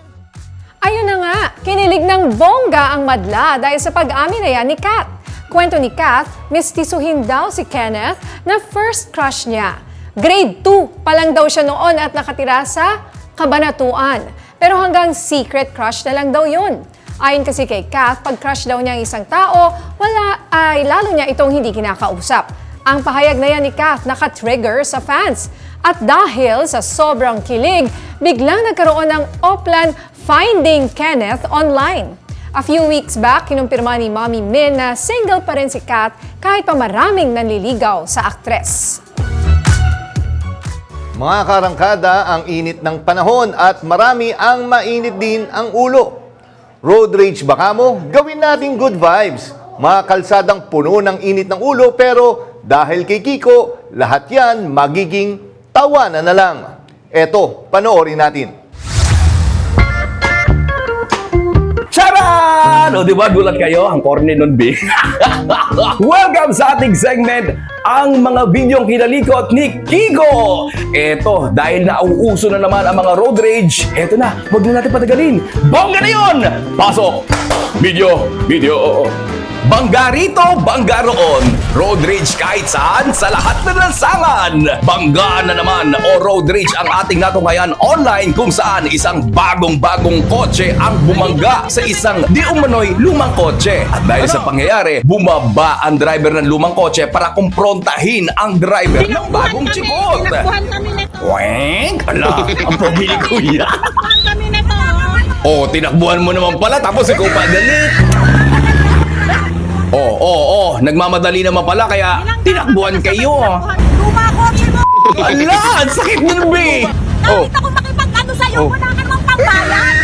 Ayun na nga, kinilig ng bongga ang madla dahil sa pag-amin na yan ni Kat. Kwento ni Kat, mistisuhin daw si Kenneth na first crush niya. Grade 2 pa lang daw siya noon at nakatira sa Cabanatuan. Pero hanggang secret crush na lang daw yun. Ayon kasi kay Kat, pag crush daw niya ang isang tao, lalo niya itong hindi kinakausap. Ang pahayag na yan ni Kat naka-trigger sa fans. At dahil sa sobrang kilig, biglang nagkaroon ng offline Finding Kenneth online. A few weeks back, kinumpirma ni Mommy Min na single pa rin si Kat kahit pa maraming nanliligaw sa aktres. Mga karangkada, ang init ng panahon at marami ang mainit din ang ulo. Road rage ba kamo? Gawin natin good vibes. Mga kalsadang puno ng init ng ulo pero dahil kay Kiko, lahat yan magiging tawanan na lang. Eto, panoorin natin. Charan! O diba gulat kayo? Ang corny nun, B. Welcome sa ating segment, ang mga bidyong kinalikot ni Kiko. Eto, dahil nauuso na naman ang mga road rage, eto na, huwag na natin patagalin. Bongga na yun! Pasok! Video! Bangga rito, bangga roon. Road rage kahit saan, sa lahat na lansangan. Bangga na naman o road rage ang ating natunghayan online kung saan isang bagong-bagong kotse ang bumangga sa isang di umano'y lumang kotse. At dahil sa pangyayari, bumaba ang driver ng lumang kotse para kumprontahin ang driver ng bagong chikot. Weng! Ala, ang pabili ko yan. Tinakbuhan mo naman pala tapos ikaw pa galit. Nagmamadali naman pala kaya tinakbuhan kayo. Luma kotse mo! Ala, ang sakit nun, be! Nakita ko makipag-ano sa'yo, wala ka namang pambayan!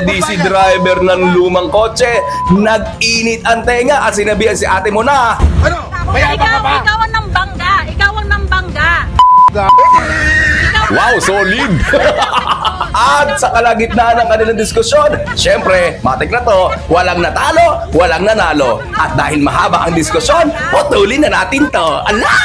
Di si driver ng lumang kotse, nag-init ang tenga at sinabihan si ate mo na, Ikaw ang nambangga! Ikaw ang nambangga! wow, solid! At sa kalagitnaan ng kanilang diskusyon, syempre, matik na to, walang natalo, walang nanalo. At dahil mahaba ang diskusyon, putulin na natin to. Ala!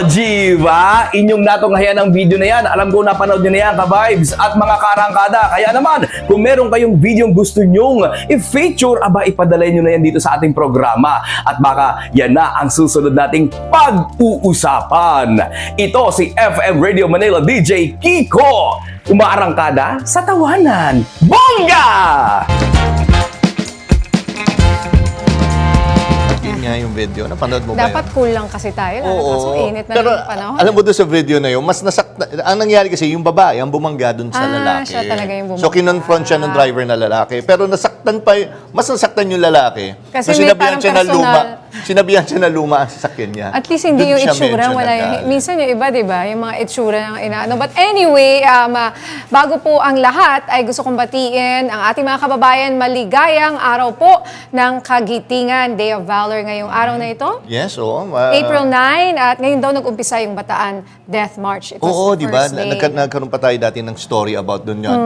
Jiva, inyong natunghayan ang video na yan. Alam ko napanood nyo na yan, ka-vibes at mga karangkada. Kaya naman, kung meron kayong video gusto nyong i-feature, ipadala nyo na yan dito sa ating programa. At baka yan na ang susunod nating pag-uusapan. Ito si FM Radio Manila DJ Kiko. Umaarangkada sa tawanan. Bongga! Yun nga yung video. Napanood mo ba Dapat cool lang kasi tayo. Kaso init na Pero ng panahon. alam mo doon sa video na yun, mas nasakta. Ang nangyari kasi, yung babae, ang bumangga doon sa lalaki. Siya talaga yung bumangga. So, kinonfront siya ng driver na lalaki. Pero nasaktan pa, mas nasaktan yung lalaki. Kasi so, may parang sinabihan siya na luma ang sasakyan niya. At least hindi Doon yung siya itsura, mention wala yung, agad. minsan yung iba, di ba? Yung mga itsura ng inaano. But anyway, bago po ang lahat, ay gusto kong batiin ang ating mga kababayan, maligayang araw po ng Kagitingan, Day of Valor ngayong araw na ito. Yes, oo. April 9, at ngayon daw nag-umpisa yung Bataan Death March. It was Oo, the di ba? first day. Nagkaroon pa tayo dati ng story about doon yun.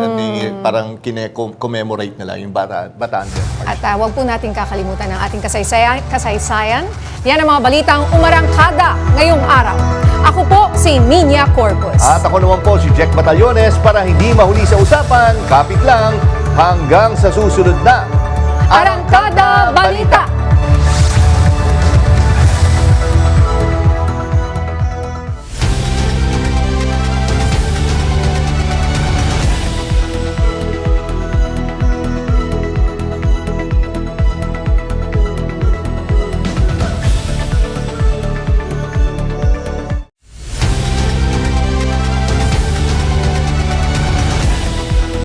Parang kine-commemorate nila yung Bataan. At huwag po natin kakalimutan ang ating kasaysayan. Yan ang mga balitang umarangkada ngayong araw. Ako po si Niña Corpus. At ako naman po si Jack Batallones para hindi mahuli sa usapan, kapit lang hanggang sa susunod na Arangkada Balita!